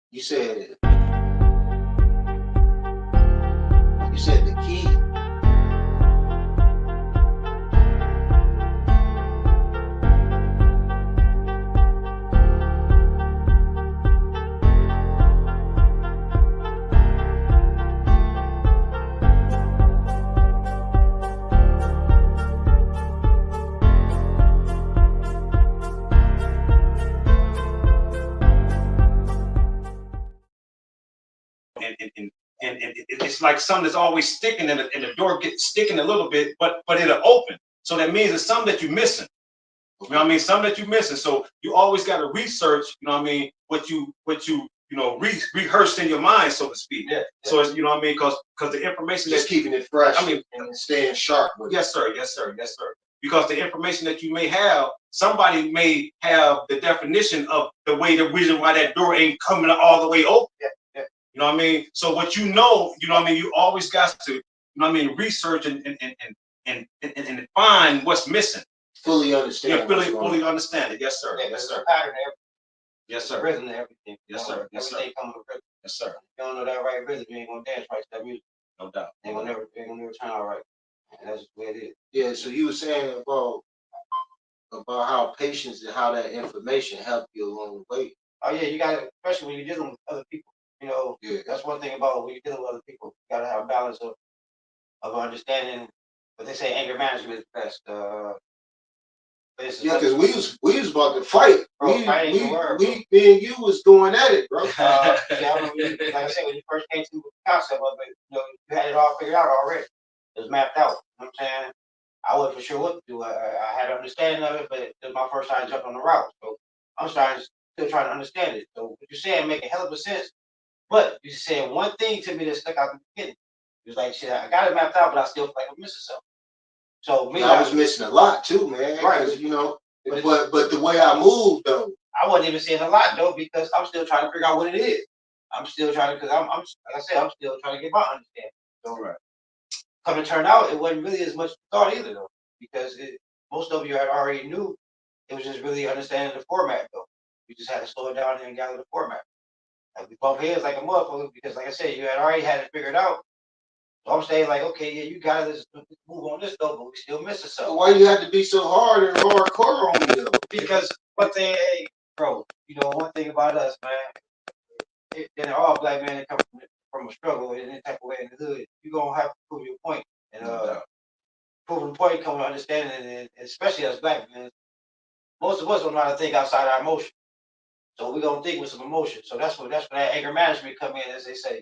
You said the key. And it's like something that's always sticking, and the door gets sticking a little bit, but it'll open. So that means it's something that you're missing. You know what I mean? Something that you're missing. So you always got to research. You know what I mean? What you rehearsed in your mind, so to speak. Yeah. So it's, you know what I mean? Because the information Just that keeping it fresh. I mean, and staying sharp with it. yes, sir. Yes, sir. Yes, sir. Because the information that you may have, somebody may have the definition of the reason why that door ain't coming all the way open. Yeah. Yeah. You know what I mean? So what you know what I mean, you always got to, you know what I mean, research and find what's missing. Fully understand. Yeah, fully understand it. Yes, sir. Yeah, Yes, sir. Pattern, Yes, sir. rhythm and everything. Yes, sir. Yes, sir. Everything comes with rhythm. Yes, sir. If you don't know that right rhythm, you ain't gonna dance right to that music. No doubt. Ain't gonna never turn out right. And that's just the way it is. Yeah. So you were saying about how patience and how that information helped you along the way. Oh yeah, you gotta, especially when you're dealing with other people. You know, Yeah. that's one thing about when you're dealing with other people. You gotta have a balance of understanding. But they say anger management is best. Yeah, because we was about to fight. Bro, me and you was going at it, bro. Yeah, I remember, like I said, when you first came to the concept of it, you had it all figured out already. It was mapped out. You know what I'm saying? I wasn't for sure what to do. I had an understanding of it, but it was my first time jumping on the route. So I'm still trying to understand it. So what you're saying make a hell of a sense. But you said one thing to me that stuck out in the beginning. It was like, shit, I got it mapped out, but I still feel like I'm missing something. So me, I was missing a lot too, man. Right. You know, but the way I moved though. I wasn't even seeing a lot though, because I'm still trying to figure out what it is. I'm still trying to, because I'm like I said, I'm still trying to get my understanding. So Right. Come to turn out, it wasn't really as much thought either though, because most of you had already knew. It was just really understanding the format though. You just had to slow it down and gather the format. Like we bump heads like a motherfucker, because like I said, you had already had it figured out. So I'm saying like, okay, yeah, you got it. Let's move on this though, but we still missing So something. why you had to be so hard and hardcore on me though? Because one thing, hey, bro, one thing about us, man, and all black men that come from a struggle in any type of way in the hood, you're gonna have to prove your point. And proving the point comes with understanding, and especially as black men, most of us don't know how to think outside our emotion. So we're gonna think with some emotion. So that's where that anger management come in, as they say.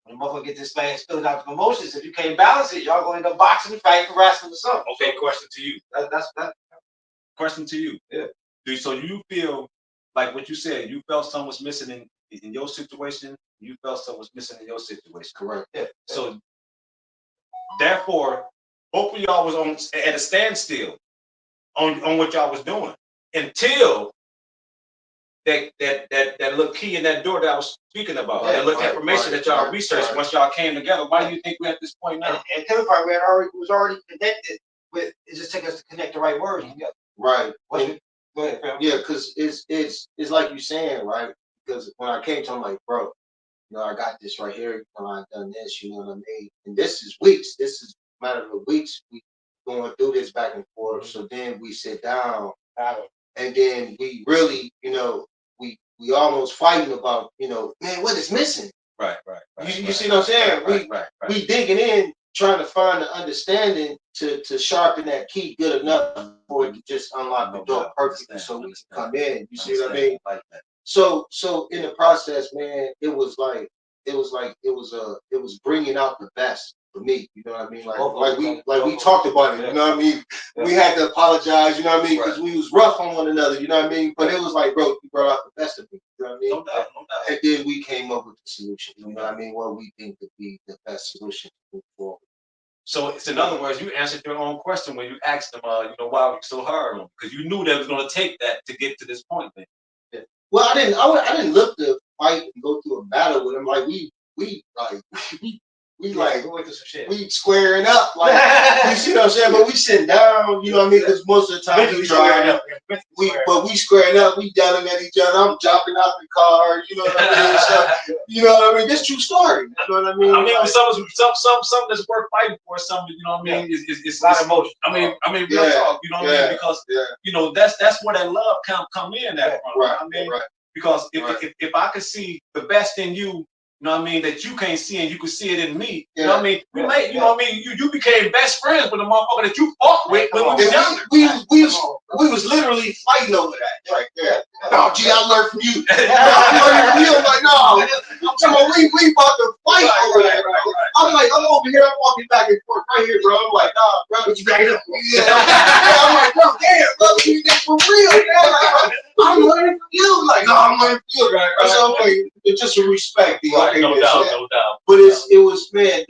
When the motherfucker get this man spilling out the emotions, if you can't balance it, y'all gonna end up boxing and fighting, wrestling or something. Okay, question to you. That's Question to you. Yeah. So you feel like what you said, you felt something was missing in your situation, you felt something was missing in your situation. Correct. Yeah. So therefore, both of y'all was at a standstill on what y'all was doing until that little key in that door that I was speaking about, that little information that y'all researched once y'all came together. Why do you think we're at this point now? And the other part, was already connected with. It just took us to connect the right words together. Right. Go ahead, fam. Yeah, because it's like you saying, right? Because when I came to him, like, bro, I got this right here. I've done this, you know what I mean? And this is weeks. This is a matter of weeks. We going through this back and forth. So then we sit down, and then we really, we almost fighting about, man, what is missing? Right. You see what I'm saying? We digging in, trying to find the understanding to sharpen that key good enough for it to just unlock the door perfectly, so we can come in. You see what I mean? Like that. So in the process, man, it was bringing out the best for me. You know what I mean? Like we talked about it. You know what I mean? We had to apologize. You know what I mean? Because we was rough on one another. You know what I mean? But it was like, bro, you brought out the best of me. You know what I mean? No doubt. And then we came up with the solution. You know what I mean? What we think would be the best solution to move forward. So it's, in other words, you answered your own question when you asked them, why were you so hard on them? Because you knew that it was going to take that to get to this point. Then. Yeah. Well, I didn't look to fight and go through a battle with him. Like we we Yeah, like we went through some shit. we squaring up, like you see what I'm saying. But we sitting down, you know what I mean? Because most of the time we drive. We squaring up, we yelling at each other. I'm jumping out the car, you know what I mean? So, you know what I mean? This true story. You know what I mean? I mean, Like, something that's worth fighting for, something, you know what I mean? It's a lot of emotion. I mean, real talk, you know what I mean? Because you know that's where that love come in at. right, You know what I mean? right. Because if I could see the best in you, you know what I mean, that you can't see and you can see it in me. You know what I mean? We made, you know what I mean, you became best friends with the motherfucker that you fought with when we was younger. We was literally fighting over that right there. No, gee, I learned from you. I learned from you. I'm like, no, I'm talking about we about to fight over that, bro. I'm like, I'm over here, I'm walking back and forth right here, bro. I'm like, nah, bro. What you got it up for? Yeah. I'm like, bro, damn, bro, you did for real, man. Like, I'm learning from you. Like, no, I'm learning from you. Right. So, okay, it's just a respect thing. Right, Okay, no doubt. But it was, man,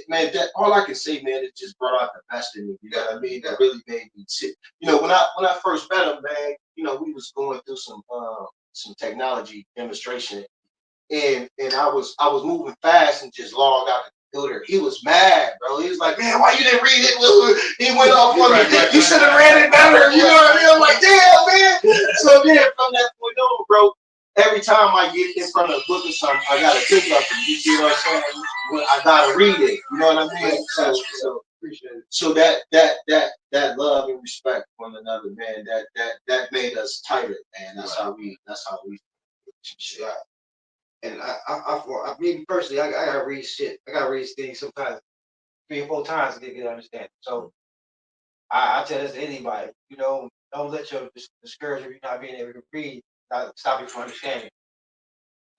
man, that all I can say, man, it just brought out the best in me. You know what I mean? That really made me sit. You know, when I first met him, man, you know, we was going through some technology demonstration, and I was moving fast and just logged out the computer. He was mad, bro. He was like, man, why you didn't read it? He went off on me. You should have read it better. You know what I mean? I'm like, damn, man. So then from that point on, bro, every time I get in front of a book or something, I gotta think of it. You see what I'm saying? Well, I gotta read it. You know what I mean? So that love and respect for one another, man. That made us tighter, man. That's how we. Yeah. And I mean personally, I gotta read shit. I gotta read things sometimes 3 or 4 times to get good understanding. So I tell this to anybody, you know, don't let your discouragement of you not being able to read stop you from understanding.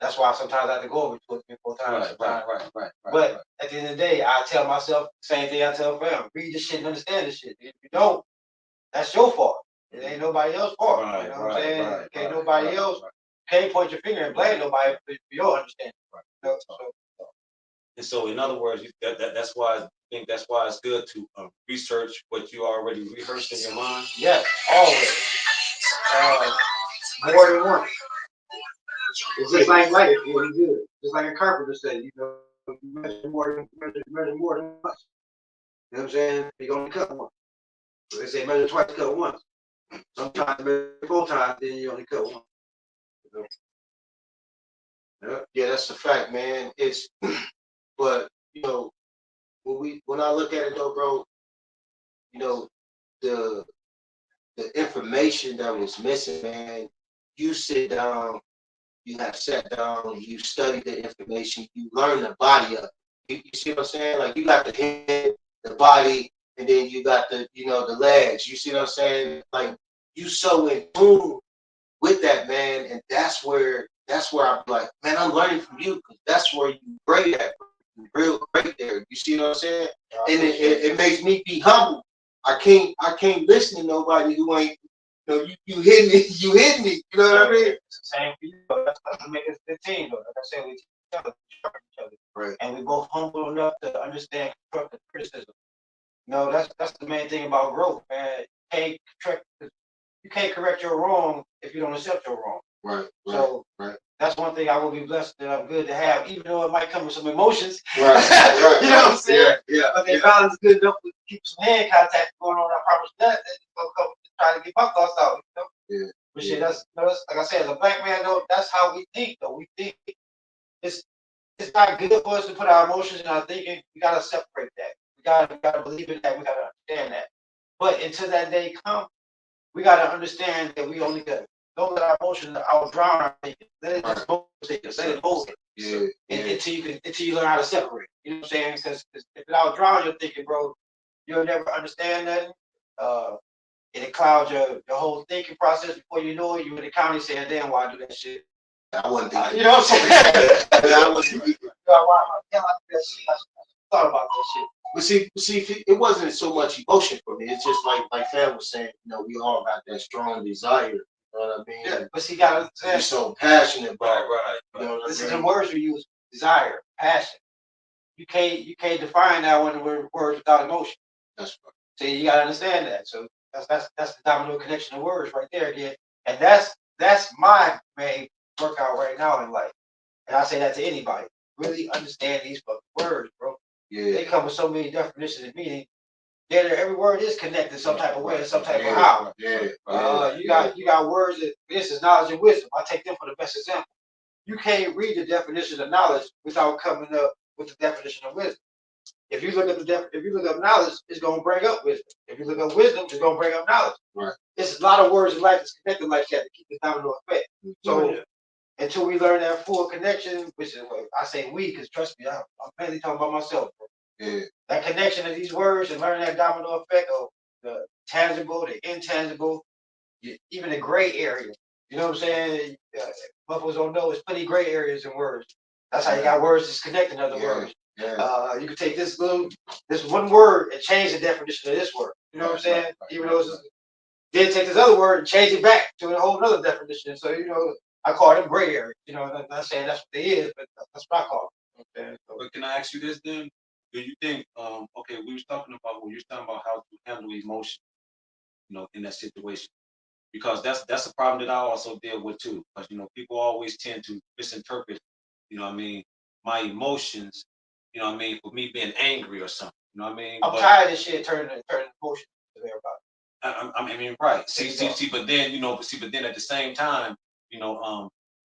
That's why sometimes I have to go over 2 or 3 or 4 times. Right. But at the end of the day, I tell myself the same thing I tell fam. Read this shit and understand this shit. If you don't, that's your fault. It ain't nobody else's fault. You know what I'm saying? Can't nobody else can't point your finger and blame nobody for your understanding. You know? And so, in other words, that's why I think that's why it's good to research what you already rehearsed in your mind. Yes, always. More than once. It's just like life, really good. Just like a carpenter said, you know, you measure more than once. You know what I'm saying? You're gonna cut once. So they say measure twice, cut once. Sometimes measure 4 times, then you only cut once. You know? Yeah, that's a fact, man. It's but you know when I look at it though, bro, you know the information that was missing, man. You sit down, you have sat down, you study the information, you learn the body of it. You see what I'm saying? Like you got the head, the body, and then you got the the legs. You see what I'm saying? Like you so in tune with that, man, and that's where I'm like, man, I'm learning from you because that's where you great at, real great there. You see what I'm saying? And it makes me be humble. I can't listen to nobody who ain't, you hit me, you hit me. You know what I mean? It's the same for you. That's what make us the team, though. Like I said, we teach each other, Right. and we both humble enough to understand constructive criticism. No, that's the main thing about growth, man. You can't correct your wrong if you don't accept your wrong. Right. So that's one thing I will be blessed that I'm good to have, even though it might come with some emotions. Right. You know what I'm saying? Yeah. But they balance is good enough to keep some hand contact going on. I promise that. They're gonna come try to get my thoughts out. You know? Yeah. But shit, that's like I said, as a black man, though, that's how we think. Though we think it's not good for us to put our emotions in our thinking. We gotta separate that. We gotta believe in that. We gotta understand that. But until that day comes, we gotta understand that we only got don't let our emotions outdrown our thinking. Let it just move. Let it move. Until you learn how to separate. You know what I'm saying? Because if it outdrown your thinking, bro, you'll never understand nothing. It clouds your whole thinking process. Before you know it, you in the county saying, "Damn, why I do that shit?" I wasn't thinking. You know what I'm saying? I wasn't thinking. Why I thought about that shit. But see, it wasn't so much emotion for me. It's just like Fam was saying, we all got that strong desire. You know what I mean? Yeah, but see, gotta We're so passionate about Right. You know what this I is mean? the words we use: desire, passion. You can't define that one with words without emotion. That's right. So you gotta understand that. So that's the domino connection of words right there again. And that's my main workout right now in life. And I say that to anybody. really understand these fucking words, bro. Yeah. They come with so many definitions and meaning. Yeah, every word is connected some type of way, in some type of Yeah. how. Yeah. You got words that this is knowledge and wisdom. I take them for the best example. You can't read the definition of knowledge without coming up with the definition of wisdom. If you look up knowledge, it's gonna bring up wisdom. If you look up wisdom, it's gonna bring up knowledge. Right. It's a lot of words in life that's connected like that to keep the domino effect. So until we learn that full connection, which is what I say we, because trust me, I'm mainly talking about myself. Bro. Yeah. That connection of these words and learning that domino effect of the tangible, the intangible, even the gray area. You know what I'm saying? Buffaloes don't know. There's plenty gray areas in words. That's how you got words that's connecting other words. Yeah. You can take this one word and change the definition of this word. You know what I'm saying? Even though then take this other word and change it back to a whole other definition. So I call them gray areas. I'm not saying that's what they is, but that's what I call them. Okay? So, But can I ask you this then? Do you think, okay, we was talking about how to handle emotion, in that situation. Because that's a problem that I also deal with too. Because people always tend to misinterpret, my emotions, for me being angry or something. You know what I mean? I'm tired of this shit turning emotions to everybody. I mean, right. See, but then, but then at the same time,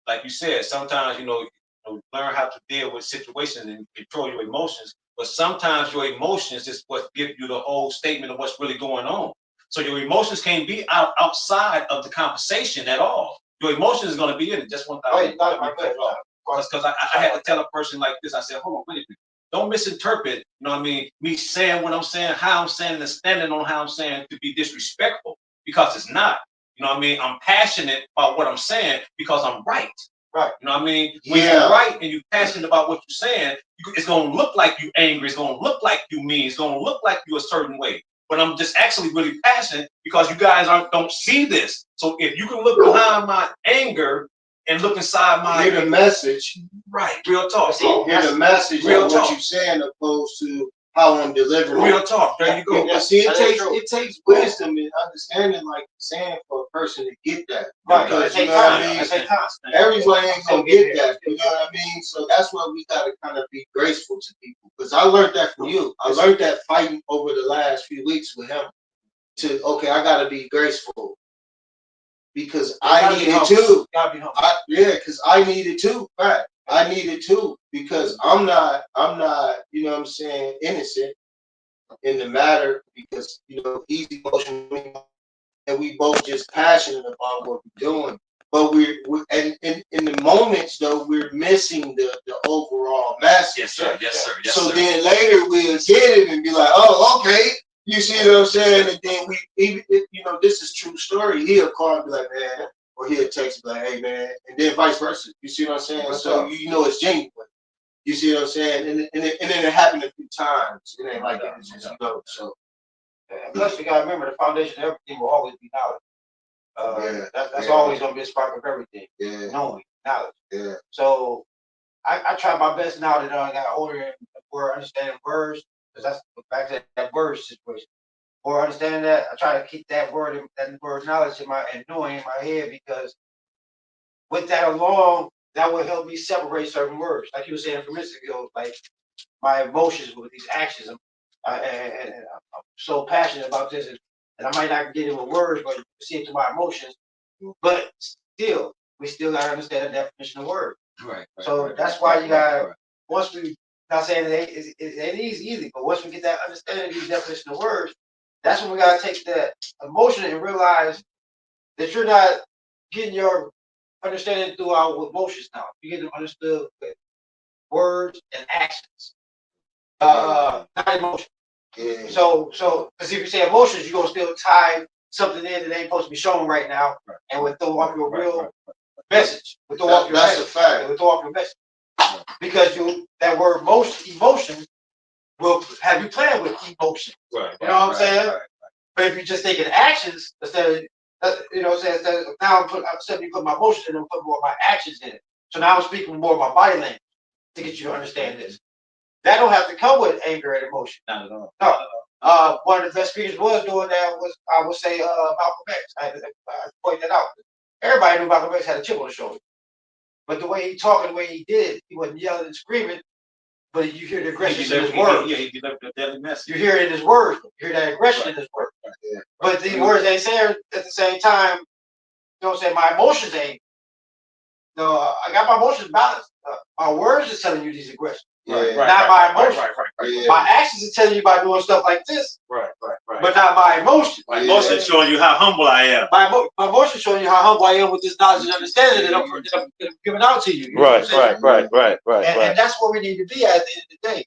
like you said, sometimes, learn how to deal with situations and control your emotions. But sometimes your emotions is what give you the whole statement of what's really going on. So your emotions can't be outside of the conversation at all. Your emotions is going to be in it. Just one thing. Because I had to tell a person like this. I said, hold on, wait a minute. Don't misinterpret, me saying what I'm saying, how I'm saying, and standing on how I'm saying to be disrespectful, because it's not. I'm passionate about what I'm saying because I'm right. Right. You know what I mean? When you're right and you're passionate about what you're saying, it's going to look like you angry. It's going to look like you mean. It's going to look like you a certain way. But I'm just actually really passionate because you guys don't see this. So if you can look behind my anger and look inside my hear the message. Right, real talk. Hear the message real of what you're saying opposed to how I'm delivering. Real talk. There you go. Yeah, see, it takes wisdom and understanding, like you're saying, for a person to get that. Right. Because you know what I mean? Everybody ain't gonna get that. You know what I mean? So that's why we gotta kind of be graceful to people. Because I learned that from you. I learned that fighting over the last few weeks with him. I gotta be graceful. Because I needed to. Because I needed to. Right. I needed to. Because I'm not, you know what I'm saying, innocent in the matter. Because, he's emotional and we both just passionate about what we're doing. But we're and in the moments though, we're missing the overall message. Yes, sir. So then later we'll get it and be like, oh, okay. You see what I'm saying? And then this is true story. He'll call and be like, man, or he'll text and be like, hey, man, and then vice versa. You see what I'm saying? So it's genuine. You see what I'm saying? And then it happened a few times. It ain't like it's just So. Plus, you gotta remember the foundation of everything will always be knowledge. That's always gonna be a spark of everything. Knowing knowledge. So I try my best now that I got older and more understanding words, because that's back to that word situation. Or understanding that, I try to keep that word knowledge and knowing in my head, because with that along, that will help me separate certain words. Like you were saying from instance ago, like my emotions with these actions. And I'm so passionate about this, and I might not get it with words, but you see it through my emotions. But still, we still gotta understand the definition of word. Right. So that's why you gotta, once we, not saying it ain't easy, but once we get that understanding of these definition of words, that's when we gotta take that emotion and realize that you're not getting your understanding through our emotions now. You're getting understood with words and actions. Not emotion. So because if you say emotions, you're gonna still tie something in that ain't supposed to be shown right now, and we'll throw off your real message. We'll throw off your message. That's a fact. We'll throw off your message. Because that word emotion will have you playing with emotion. Right. You know what I'm saying? But if you're just taking actions instead of, now I'm putting my emotions in and put more of my actions in it. So now I'm speaking more of my body language to get you to understand this. That don't have to come with anger and emotion. Not at all. No. One of the best speakers was doing that was, I would say, Malcolm X. I point that out. Everybody knew Malcolm X had a chip on his shoulder. But the way he talking, the way he did it, he wasn't yelling and screaming, but you hear the aggression in his Yeah, words. he delivered a deadly message. You hear it in his words. You hear that aggression in his words. Yeah. But these words ain't saying at the same time, you know what I'm saying, my emotions ain't. No, I got my emotions balanced. My words is telling you these aggressions. Yeah. Not my emotions. Yeah. My actions are telling you by doing stuff like this, Right. but not my emotions. My emotions showing you how humble I am. My emotions showing you how humble I am with this knowledge and understanding that I'm giving out to you. You know what I'm saying? And that's where we need to be at the end of the day.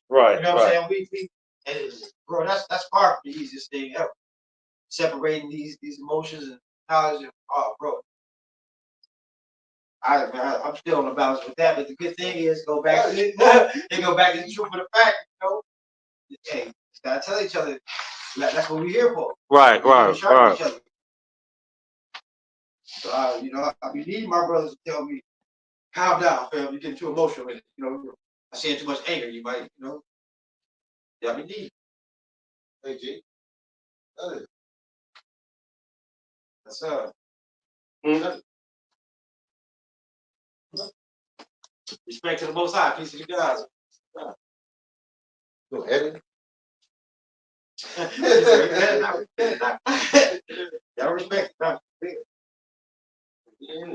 Right. You know what I'm saying? And bro, that's far from the easiest thing ever. Separating these emotions and knowledge. Oh, bro. I'm still on the balance with that, but the good thing is go back to it. And go back to the truth of the fact, you know. Hey, gotta tell each other that's what we're here for. Right. Each other. So you know, I be needing my brothers to tell me, calm down, fam. You're getting too emotional with it. You know, I see too much anger. You might, you know. Yeah, I be needing. Hey, G. That's respect to the Most High. Peace to the gods. Go ahead. Y'all respect.